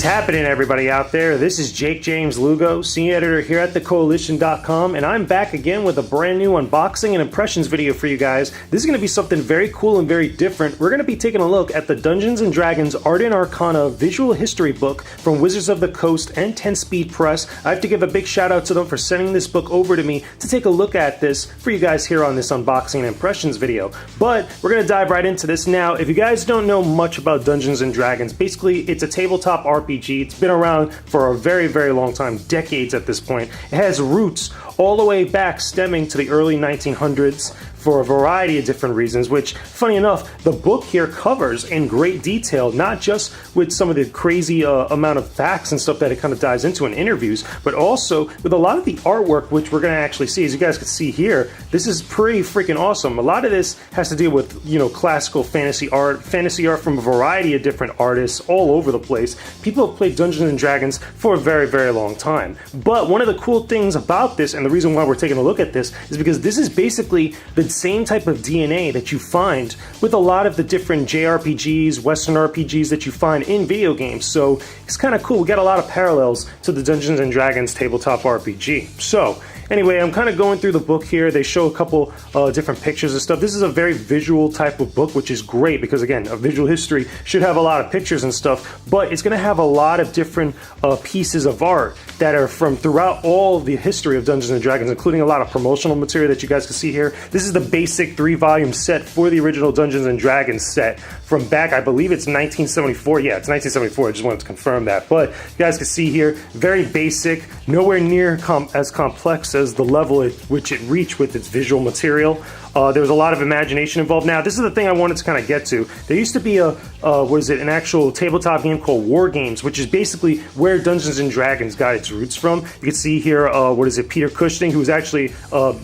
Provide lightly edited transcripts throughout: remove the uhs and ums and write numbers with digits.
happening, everybody out there? This is Jakejames Lugo, senior editor here at thecoalition.com, and I'm back again with a brand new unboxing and impressions video for you guys. This is going to be something very cool and very different. We're going to be taking a look at the Dungeons & Dragons Art Arcana Visual History book from Wizards of the Coast and 10 Speed Press. I have to give a big shout out to them for sending this book over to me to take a look at this for you guys here on this unboxing and impressions video. But we're going to dive right into this now. If you guys don't know much about Dungeons & Dragons, basically it's a tabletop RPG. It's been around for a very, very long time, decades at this point. It has roots all the way back stemming to the early 1900s for a variety of different reasons, which, funny enough, the book here covers in great detail, not just with some of the crazy amount of facts and stuff that it kind of dives into in interviews, but also with a lot of the artwork, which we're going to actually see. As you guys can see here, this is pretty freaking awesome. A lot of this has to deal with, you know, classical fantasy art from a variety of different artists all over the place. People have played Dungeons & Dragons for a very, very long time. But one of the cool things about this, and the reason why we're taking a look at this, is because this is basically the same type of DNA that you find with a lot of the different JRPGs, Western RPGs that you find in video games. So it's kind of cool. We got a lot of parallels to the Dungeons & Dragons tabletop RPG. So anyway, I'm kind of going through the book here. They show a couple different pictures and stuff. This is a very visual type of book, which is great because, again, a visual history should have a lot of pictures and stuff, but it's going to have a lot of different pieces of art that are from throughout all the history of Dungeons & Dragons, including a lot of promotional material that you guys can see here. This is the basic 3-volume set for the original Dungeons & Dragons set from back, I believe it's 1974. Yeah, it's 1974. I just wanted to confirm that. But you guys can see here, very basic, nowhere near as complex as the level at which it reached with its visual material. There was a lot of imagination involved. Now, this is the thing I wanted to kind of get to. There used to be an actual tabletop game called War Games, which is basically where Dungeons & Dragons got its roots from. You can see here, Peter Cushing, who was actually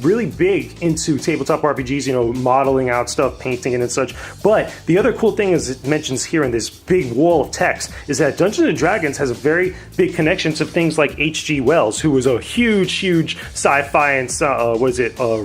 really big into tabletop RPGs, you know, modeling out stuff, painting it and such. But the other cool thing is it mentions here in this big wall of text is that Dungeons & Dragons has a very big connection to things like H.G. Wells, who was a huge sci-fi and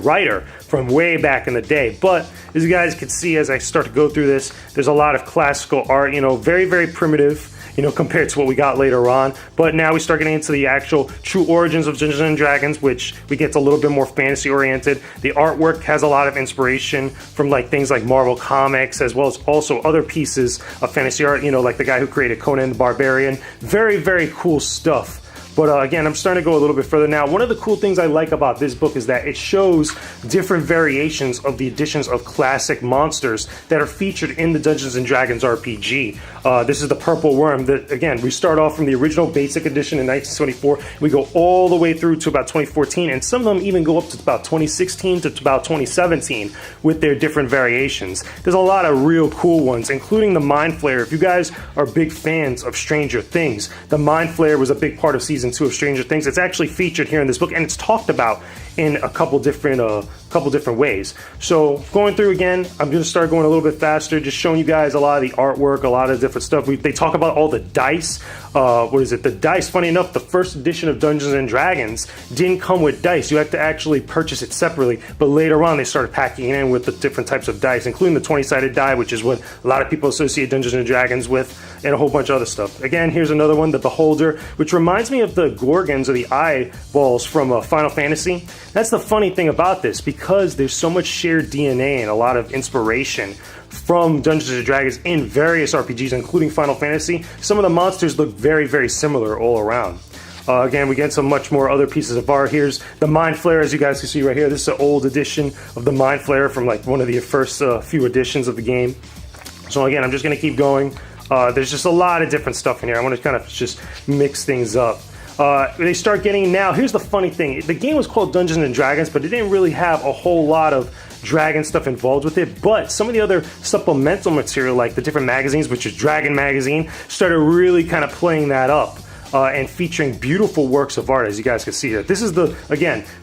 writer from way back in the day. But as you guys can see, as I start to go through this, there's a lot of classical art, you know, very, very primitive, you know, compared to what we got later on. But now we start getting into the actual true origins of Dungeons & Dragons, which we get a little bit more fantasy oriented. The artwork has a lot of inspiration from like things like Marvel Comics, as well as also other pieces of fantasy art, you know, like the guy who created Conan the Barbarian. Very, very cool stuff. But again, I'm starting to go a little bit further now. One of the cool things I like about this book is that it shows different variations of the editions of classic monsters that are featured in the Dungeons & Dragons RPG. This is the Purple Worm. That, again, we start off from the original basic edition in 1974. We go all the way through to about 2014, and some of them even go up to about 2016 to about 2017 with their different variations. There's a lot of real cool ones, including the Mind Flayer. If you guys are big fans of Stranger Things, the Mind Flayer was a big part of Season 2 of Stranger Things. It's actually featured here in this book, and it's talked about in a couple different ways. So going through again, I'm going to start going a little bit faster, just showing you guys a lot of the artwork, a lot of different stuff. They talk about all the dice. The dice, funny enough, the first edition of Dungeons & Dragons didn't come with dice. You have to actually purchase it separately, but later on they started packing it in with the different types of dice, including the 20-sided die, which is what a lot of people associate Dungeons & Dragons with, and a whole bunch of other stuff. Again, here's another one, the Beholder, which reminds me of the Gorgons or the eyeballs from Final Fantasy. That's the funny thing about this, because there's so much shared DNA and a lot of inspiration from Dungeons & Dragons in various RPGs, including Final Fantasy. Some of the monsters look very, very similar all around. Again, we get some much more other pieces of art. Here's the Mind Flayer, as you guys can see right here. This is an old edition of the Mind Flayer from like one of the first few editions of the game. So again, I'm just going to keep going. There's just a lot of different stuff in here. I want to kind of just mix things up. They start getting now, here's the funny thing. The game was called Dungeons & Dragons, but it didn't really have a whole lot of dragon stuff involved with it. But some of the other supplemental material, like the different magazines, which is Dragon Magazine, started really kind of playing that up. And featuring beautiful works of art, as you guys can see here. This is the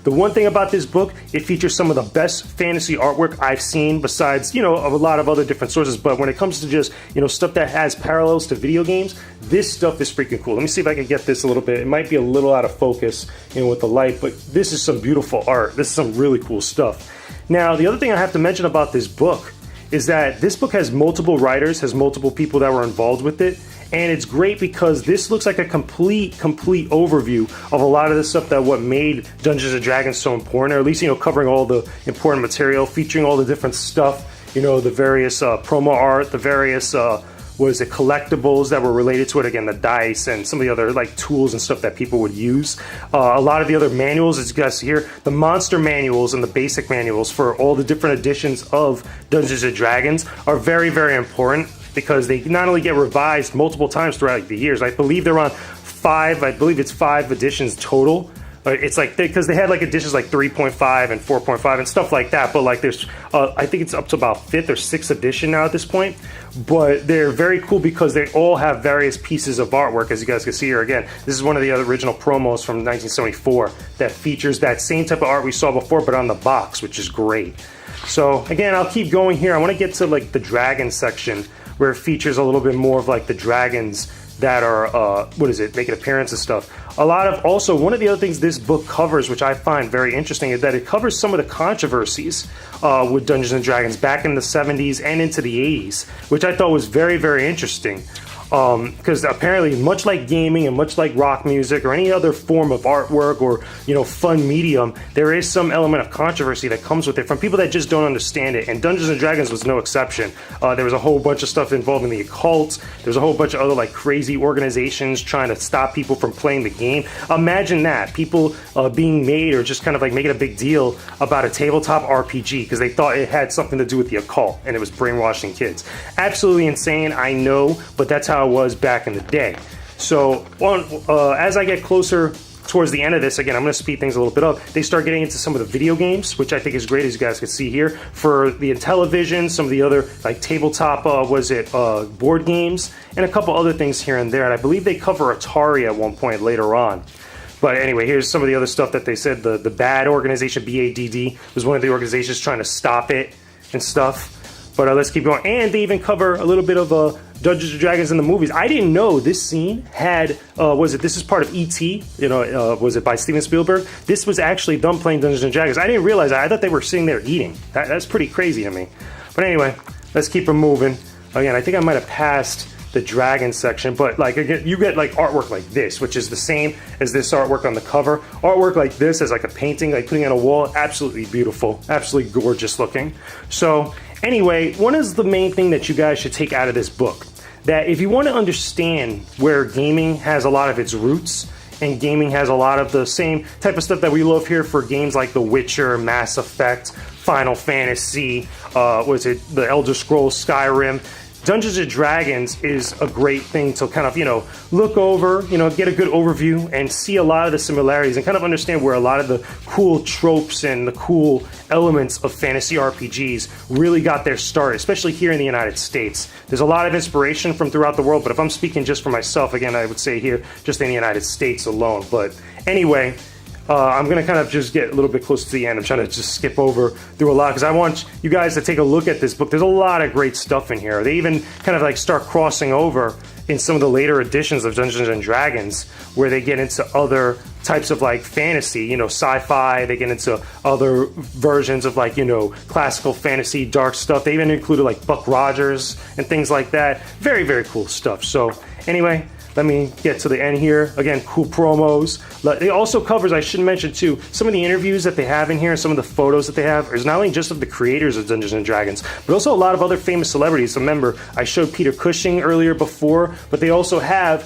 one thing about this book, it features some of the best fantasy artwork I've seen, besides, you know, a lot of other different sources. But when it comes to just, you know, stuff that has parallels to video games, this stuff is freaking cool. Let me see if I can get this a little bit. It might be a little out of focus, you know, with the light, but this is some beautiful art. This is some really cool stuff. Now, the other thing I have to mention about this book is that this book has multiple writers, has multiple people that were involved with it, And it's great because this looks like a complete overview of a lot of the stuff that what made Dungeons & Dragons so important, or at least, you know, covering all the important material, featuring all the different stuff, you know, the various promo art, the various collectibles that were related to it, again, the dice and some of the other like tools and stuff that people would use. A lot of the other manuals, as you guys see here, the monster manuals and the basic manuals for all the different editions of Dungeons & Dragons are very important, because they not only get revised multiple times throughout the years. I believe they're on it's 5 editions total. It's like, because they had like editions like 3.5 and 4.5 and stuff like that, but like there's I think it's up to about 5th or 6th edition now at this point. But they're very cool because they all have various pieces of artwork, as you guys can see here. Again, this is one of the other original promos from 1974 that features that same type of art we saw before, but on the box, which is great. So again, I'll keep going here. I want to get to like the dragon section, where it features a little bit more of like the dragons that are making appearances and stuff. A lot of, also, one of the other things this book covers, which I find very interesting, is that it covers some of the controversies with Dungeons & Dragons back in the 70s and into the 80s, which I thought was very interesting. Because apparently, much like gaming and much like rock music or any other form of artwork or, you know, fun medium, there is some element of controversy that comes with it from people that just don't understand it. And Dungeons & Dragons was no exception. There was a whole bunch of stuff involving the occult. There's a whole bunch of other like crazy organizations trying to stop people from playing the game. Imagine that, people being made, or just kind of like making a big deal about a tabletop RPG because they thought it had something to do with the occult and it was brainwashing kids. Absolutely insane, I know, but that's how it was back in the day. So as I get closer towards the end of this, again, I'm going to speed things a little bit up. They start getting into some of the video games, which I think is great, as you guys can see here. For the Intellivision, some of the other like tabletop, board games, and a couple other things here and there. And I believe they cover Atari at one point later on. But anyway, here's some of the other stuff that they said. The BAD organization, BADD, was one of the organizations trying to stop it and stuff. But let's keep going. And they even cover a little bit of Dungeons & Dragons in the movies. I didn't know this scene had, this is part of E.T., was it by Steven Spielberg? This was actually them playing Dungeons & Dragons. I didn't realize that. I thought they were sitting there eating. That's pretty crazy to me. But anyway, let's keep it moving. Again, I think I might have passed the dragon section, but like again, you get like artwork like this, which is the same as this artwork on the cover. Artwork like this as like a painting, like putting on a wall, absolutely beautiful, absolutely gorgeous looking. So anyway, one is the main thing that you guys should take out of this book, that if you want to understand where gaming has a lot of its roots, and gaming has a lot of the same type of stuff that we love here for games like The Witcher, Mass Effect, Final Fantasy, the Elder Scrolls, Skyrim, Dungeons & Dragons is a great thing to kind of, look over, get a good overview and see a lot of the similarities and kind of understand where a lot of the cool tropes and the cool elements of fantasy RPGs really got their start, especially here in the United States. There's a lot of inspiration from throughout the world, but if I'm speaking just for myself, again, I would say here, just in the United States alone. But anyway, I'm going to kind of just get a little bit closer to the end. I'm trying to just skip over through a lot because I want you guys to take a look at this book. There's a lot of great stuff in here. They even kind of like start crossing over in some of the later editions of Dungeons & Dragons where they get into other types of like fantasy, sci-fi. They get into other versions of like, classical fantasy, dark stuff. They even included like Buck Rogers and things like that. Very, very cool stuff. So anyway, let me get to the end here. Again, cool promos. It also covers, I should mention too, some of the interviews that they have in here and some of the photos that they have is not only just of the creators of Dungeons & Dragons, but also a lot of other famous celebrities. Remember, I showed Peter Cushing earlier before, but they also have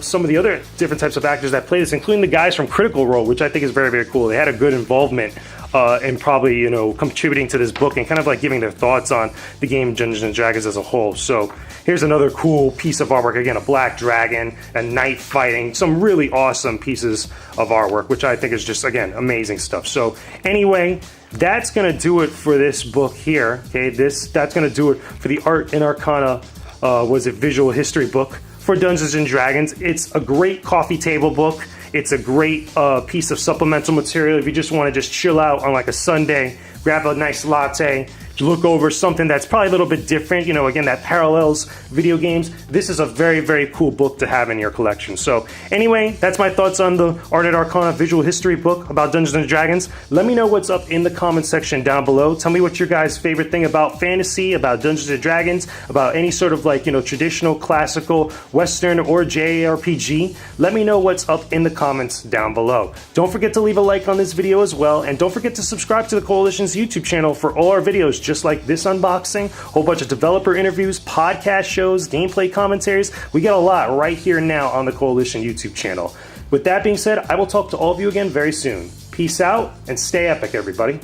some of the other different types of actors that play this, including the guys from Critical Role, which I think is very, very cool. They had a good involvement and probably, contributing to this book and kind of like giving their thoughts on the game Dungeons & Dragons as a whole. So here's another cool piece of artwork. Again, a black dragon, a knight fighting, some really awesome pieces of artwork, which I think is just, again, amazing stuff. So anyway, that's going to do it for this book here. Okay, that's going to do it for the Art and Arcana, Visual History book for Dungeons & Dragons. It's a great coffee table book. It's a great piece of supplemental material if you just want to just chill out on like a Sunday, grab a nice latte, look over something that's probably a little bit different, you know, again, that parallels video games, this is a very, very cool book to have in your collection. So anyway, that's my thoughts on the Art Arcana Visual History book about Dungeons and Dragons. Let me know what's up in the comment section down below. Tell me what your guys' favorite thing about fantasy, about Dungeons and Dragons, about any sort of like, you know, traditional, classical, Western, or JRPG. Let me know what's up in the comments down below. Don't forget to leave a like on this video as well, and don't forget to subscribe to the Koalition's YouTube channel for all our videos just like this unboxing, a whole bunch of developer interviews, podcast shows, gameplay commentaries. We get a lot right here now on the Koalition YouTube channel. With that being said, I will talk to all of you again very soon. Peace out and stay epic, everybody.